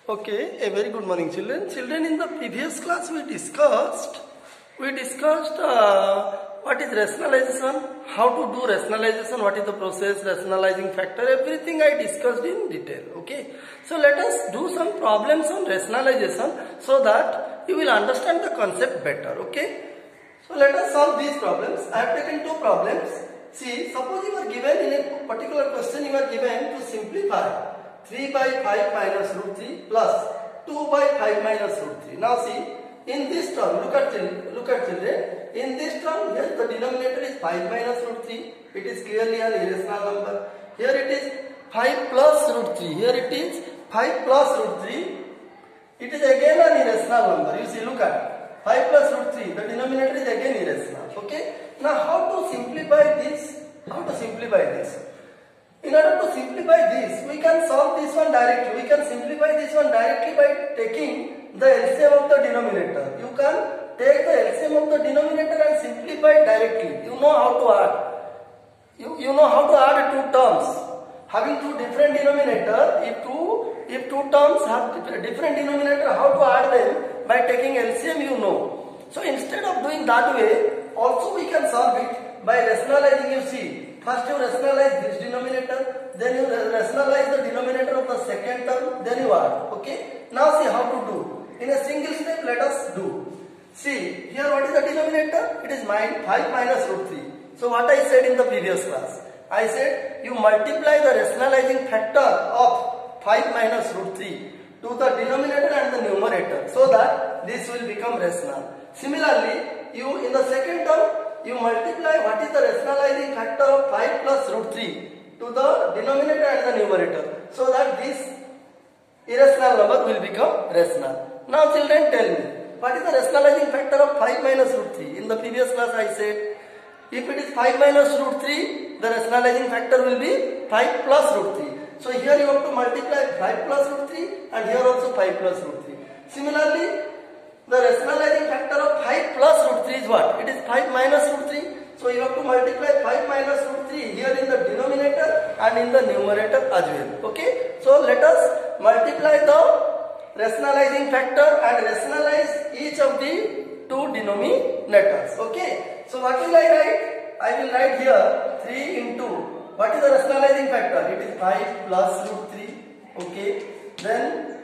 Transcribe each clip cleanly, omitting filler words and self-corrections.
Okay, a very good morning, children. Children, in the previous class we discussed what is rationalization, how to do rationalization, what is the process, rationalizing factor, everything I discussed in detail. Okay, so let us do some problems on rationalization so that you will understand the concept better. Okay, so let us solve these problems. I have taken two problems. See, suppose you are given in a particular question, you are given to simplify 3 by 5 minus root 3 plus 2 by 5 minus root 3. Now see, in this term, look at children, in this term, here the denominator is 5 minus root 3, it is clearly an irrational number. Here it is 5 plus root 3, here it is 5 plus root 3, it is again an irrational number. You see, look at 5 plus root 3, the denominator is again irrational. Okay, now how to simplify this? In order to simplify this, we can solve this one directly. We can simplify this one directly by taking the LCM of the denominator. You can take the LCM of the denominator and simplify directly. You know how to add. You know how to add two terms. Having two different denominator, if two terms have different denominator, how to add them by taking LCM, you know. So instead of doing that way, also we can solve it by rationalizing. You see, first you rationalize this denominator, then you rationalize the denominator of the second term, then you add. Okay. Now see how to do. In a single step, let us do. See, here what is the denominator? It is 5 minus root 3. So what I said in the previous class? I said you multiply the rationalizing factor of 5 minus root 3 to the denominator and the numerator so that this will become rational. Similarly, you in the second term, you multiply what is the rationalizing factor of 5 plus root 3 to the denominator and the numerator so that this irrational number will become rational. Now children, tell me, what is the rationalizing factor of 5 minus root 3? In the previous class I said, if it is 5 minus root 3, the rationalizing factor will be 5 plus root 3. So here you have to multiply 5 plus root 3 and here also 5 plus root 3. Similarly, the rationalizing factor of 5 plus root 3 is what? It is 5 minus root 3. So you have to multiply 5 minus root 3 here in the denominator and in the numerator as well. Okay. So let us multiply the rationalizing factor and rationalize each of the two denominators. Okay. So what will I write? I will write here 3 into, what is the rationalizing factor? It is 5 plus root 3. Okay. Then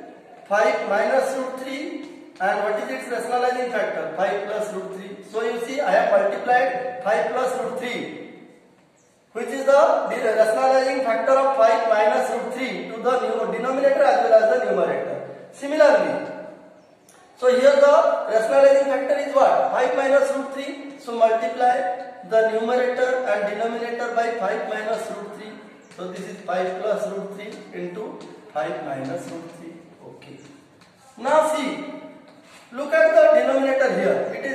5 minus root 3. And what is its rationalizing factor? 5 plus root 3. So you see, I have multiplied 5 plus root 3, which is the rationalizing factor of 5 minus root 3 to the denominator as well as the numerator. Similarly, so here the rationalizing factor is what? 5 minus root 3. So multiply the numerator and denominator by 5 minus root 3. So this is 5 plus root 3 into 5 minus root 3. Okay. Now see, look at the denominator here. It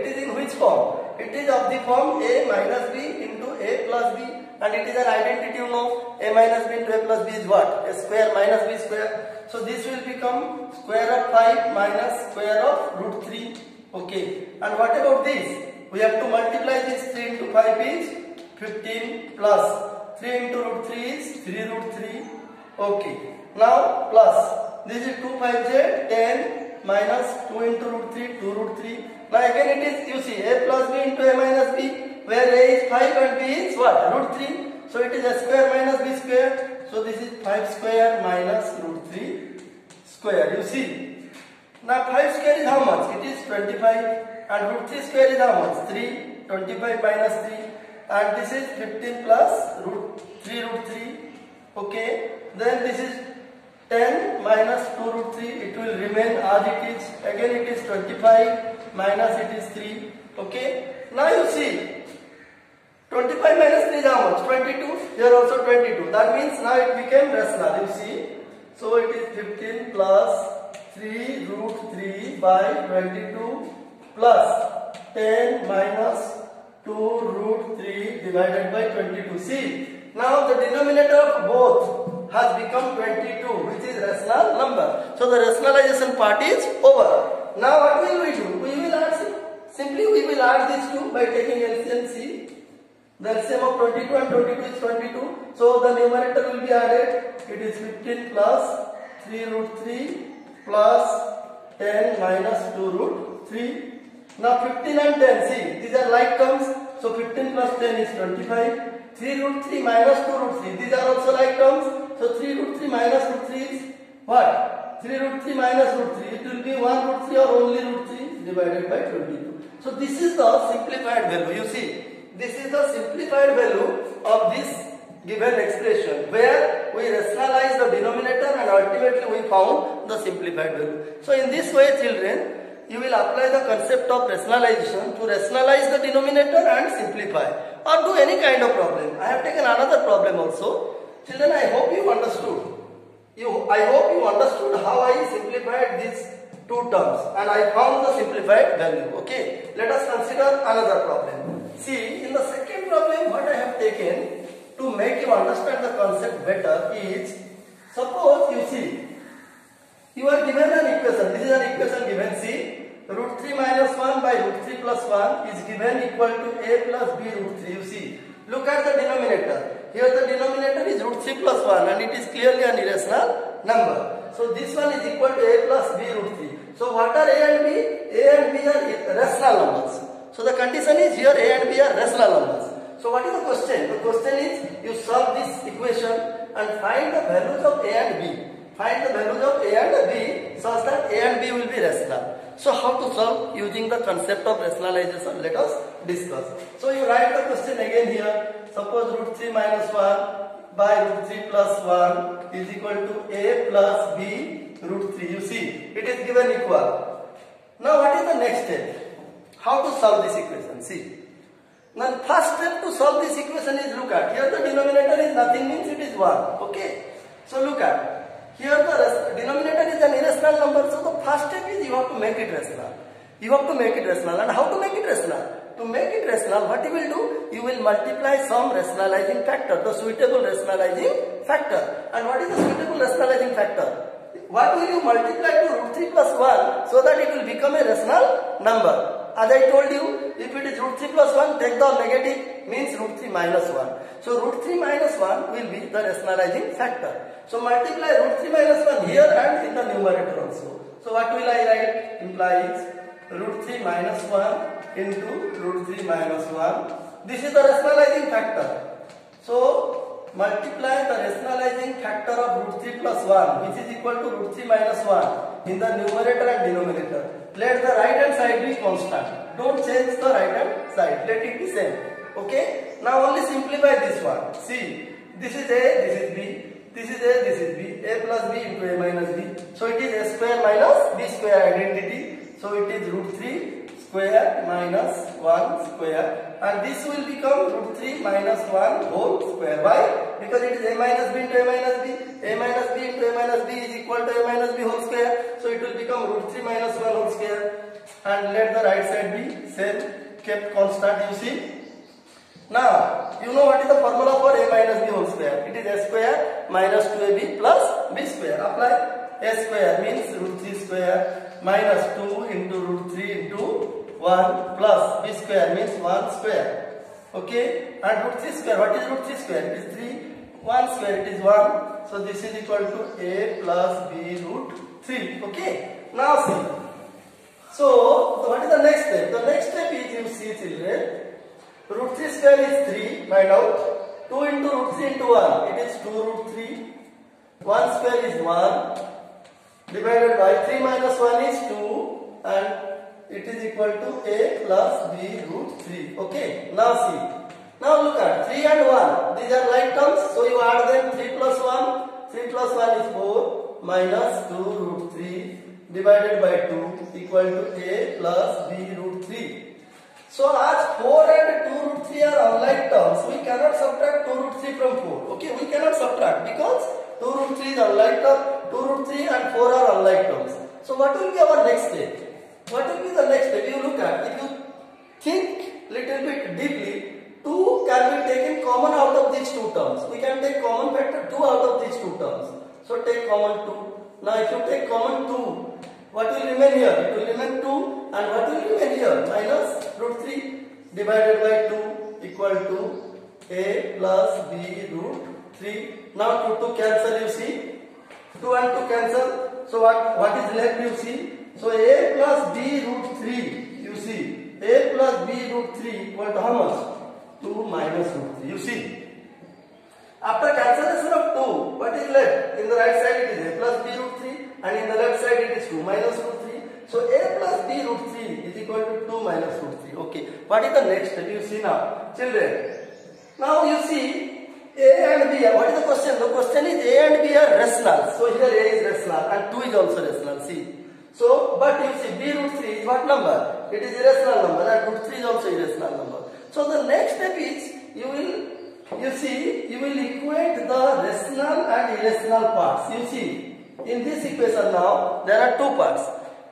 is in which form? It is of the form a minus b into a plus b, and it is an identity, you know. A minus b into a plus b is what? A square minus b square. So this will become square of 5 minus square of root 3. Okay. And what about this? We have to multiply this 3 into 5 is 15 plus 3 into root 3 is 3 root 3. Okay. Now plus this is 2 5 j 10 minus 2 into root 3, 2 root 3. Now again it is, you see, a plus b into a minus b, where a is 5 and b is what? Root 3. So it is a square minus b square. So this is 5 square minus root 3 square. You see. Now 5 square is how much? It is 25. And root 3 square is how much? 3. 25 minus 3. And this is 15 plus root 3 root 3. Okay. Then this is 10 minus 2 root 3, it will remain as it is. Again it is 25 minus it is 3. Okay. Now you see, 25 minus 3 is how much? 22. Here also 22. That means now it became rational. You see. So it is 15 plus 3 root 3 by 22 plus 10 minus 2 root 3 divided by 22. See. Now the denominator of both has become 22, which is rational number. So the rationalization part is over. Now what will we do? We will add, simply we will add these two by taking LCM. See, the LCM of 22 and 22 is 22. So the numerator will be added. It is 15 plus 3 root 3 plus 10 minus 2 root 3. Now 15 and 10, see, these are like terms. So 15 plus 10 is 25. 3 root 3 minus 2 root 3, these are also like terms. So 3 root 3 minus root 3 is what? 3 root 3 minus root 3, it will be 1 root 3 or only root 3 divided by 22. So this is the simplified value. You see, this is the simplified value of this given expression where we rationalize the denominator and ultimately we found the simplified value. So in this way, children, you will apply the concept of rationalization to rationalize the denominator and simplify or do any kind of problem. I have taken another problem also. Children, I hope you understood. I hope you understood how I simplified these two terms and I found the simplified value. Okay, let us consider another problem. See, in the second problem, what I have taken to make you understand the concept better is, suppose you see, you are given an equation. This is an equation given. See, root 3 minus 1 by root 3 plus 1 is given equal to a plus b root 3. You see, look at the denominator. Here the denominator is root 3 plus 1 and it is clearly an irrational number. So this one is equal to a plus b root 3. So what are a and b? A and b are rational numbers. So the condition is here a and b are rational numbers. So what is the question? The question is you solve this equation and find the values of a and b. Find the values of a and b such that a and b will be rational. So how to solve using the concept of rationalization? Let us discuss. So you write the question again here. Suppose root 3 minus 1 by root 3 plus 1 is equal to a plus b root 3. You see, it is given equal. Now what is the next step? How to solve this equation? See. Now first step to solve this equation is look at. Here the denominator is nothing, means it is 1. Okay. So look at. Here the denominator is an irrational number. So the first step is you have to make it rational. You have to make it rational. And how to make it rational? To make it rational, what you will do? You will multiply some rationalizing factor, the suitable rationalizing factor. And what is the suitable rationalizing factor? What will you multiply to root 3 plus 1 so that it will become a rational number? As I told you, if it is root 3 plus 1, take the negative, means root 3 minus 1. So root 3 minus 1 will be the rationalizing factor. So multiply root 3 minus 1 here and in the numerator also. So what will I write? Implies root 3 minus 1 into root 3 minus 1. This is the rationalizing factor. So multiply the rationalizing factor of root 3 plus 1, which is equal to root 3 minus 1 in the numerator and denominator. Let the right hand side be constant. Don't change the right hand side. Let it be same. Okay. Now only simplify this one. See, this is a, this is b. This is a, this is b. A plus b into a minus b. So it is a square minus b square identity. So it is root 3 square minus 1 square, and this will become root 3 minus 1 whole square. Why? Because it is a minus b into a minus b. A minus b into a minus b is equal to a minus b whole square. So it will become root 3 minus 1 whole square. And let the right side be same, kept constant, you see. Now, you know what is the formula for a minus b whole square? It is a square minus 2ab plus b square. Apply. A square means root 3 square minus 2 into root 3 into 1 plus b square means 1 square. Okay. And root 3 square, what is root 3 square? It is 3. 1 square, it is 1. So this is equal to a plus b root 3. Okay. Now see. So what is the next step? The next step is, you see children, root 3 square is 3, find out. 2 into root 3 into 1, it is 2 root 3. 1 square is 1. Divided by 3 minus 1 is 2 and it is equal to a plus b root 3. Okay. Now see. Now look at 3 and 1. These are like terms. So you add them. 3 plus 1. 3 plus 1 is 4 minus 2 root 3 divided by 2 equal to a plus b root 3. So as 4 and 2 root 3 are unlike terms, we cannot subtract 2 root 3 from 4. Okay. We cannot subtract because 2 root 3 is unlike term. 2 root 3 and 4 are unlike terms. So what will be our next step? What will be the next step? You look at, if you think little bit deeply, 2 can be taken common out of these two terms. We can take common factor 2 out of these two terms. So take common 2. Now if you take common 2, what will remain here? It will remain 2 and what will remain here? Minus root 3 divided by 2 equal to a plus b root 3. Now 2 to cancel, you see. 2 and 2 cancel. So what is left you see? So a plus b root 3, you see. A plus b root 3 equal to how much? 2 minus root 3. You see. After cancellation of 2, what is left? In the right side it is a plus b root 3 and in the left side it is 2 minus root 3. So a plus b root 3 is equal to 2 minus root 3. Okay. What is the next step? You see now. Children. Now you see a and b. What is the question? The question is a and b are rational. So here a is rational and 2 is also rational. See. So, but you see b root 3 is what number? It is irrational number and root 3 is also irrational number. So the next step is you will equate the rational and irrational parts. You see, in this equation now there are two parts.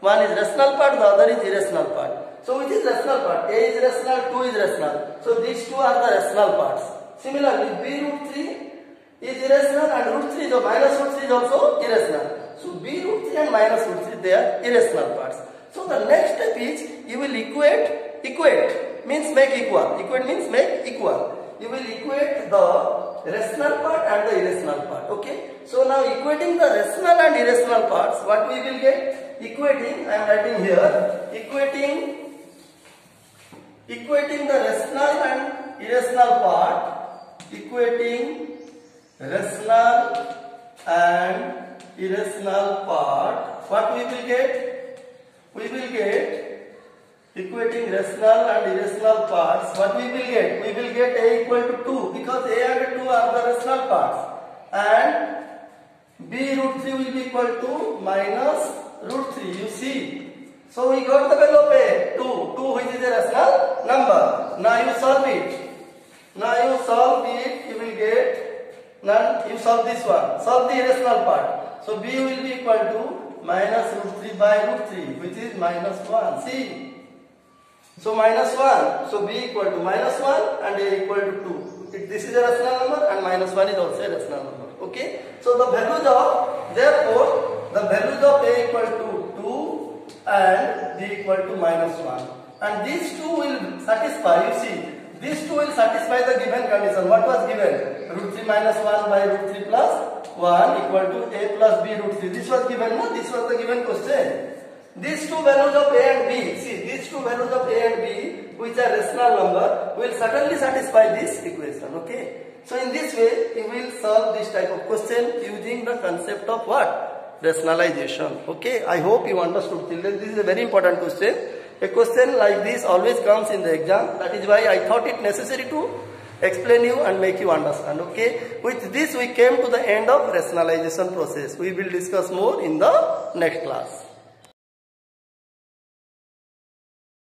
One is rational part, the other is irrational part. So which is rational part? A is rational, 2 is rational. So these two are the rational parts. Similarly, b root 3 is irrational and root 3 is minus root 3 is also irrational. So b root 3 and minus root 3 they are irrational parts. So the next step is you will equate means make equal. Equate means make equal. You will equate the rational part and the irrational part. Okay. So now equating the rational and irrational parts, what we will get? Equating, I am writing here, equating the rational and irrational part, equating rational and irrational part, what we will get? We will get equating rational and irrational parts. What we will get? We will get a equal to 2 because a and 2 are the rational parts and b root 3 will be equal to minus root 3. You see. So we got the value of a 2 which is a rational number. Now you solve it. You will get, now you solve this one. Solve the irrational part. So b will be equal to minus root 3 by root 3 which is minus 1. See. So minus 1. So b equal to minus 1 and a equal to 2. This is a rational number and minus 1 is also a rational number. Okay. So the values of, therefore, the values of a equal to 2 and b equal to minus 1. And these two will satisfy, you see, these two will satisfy the given condition. What was given? Root 3 minus 1 by root 3 plus 1 equal to a plus b root 3. This was given, no? This was the given question. These two values of a and b, see, these two values of a and b, which are rational number, will certainly satisfy this equation. Okay. So in this way, you will solve this type of question using the concept of what? Rationalization. Okay. I hope you understood, children. This is a very important question. A question like this always comes in the exam. That is why I thought it necessary to explain you and make you understand. Okay. With this, we came to the end of rationalization process. We will discuss more in the next class.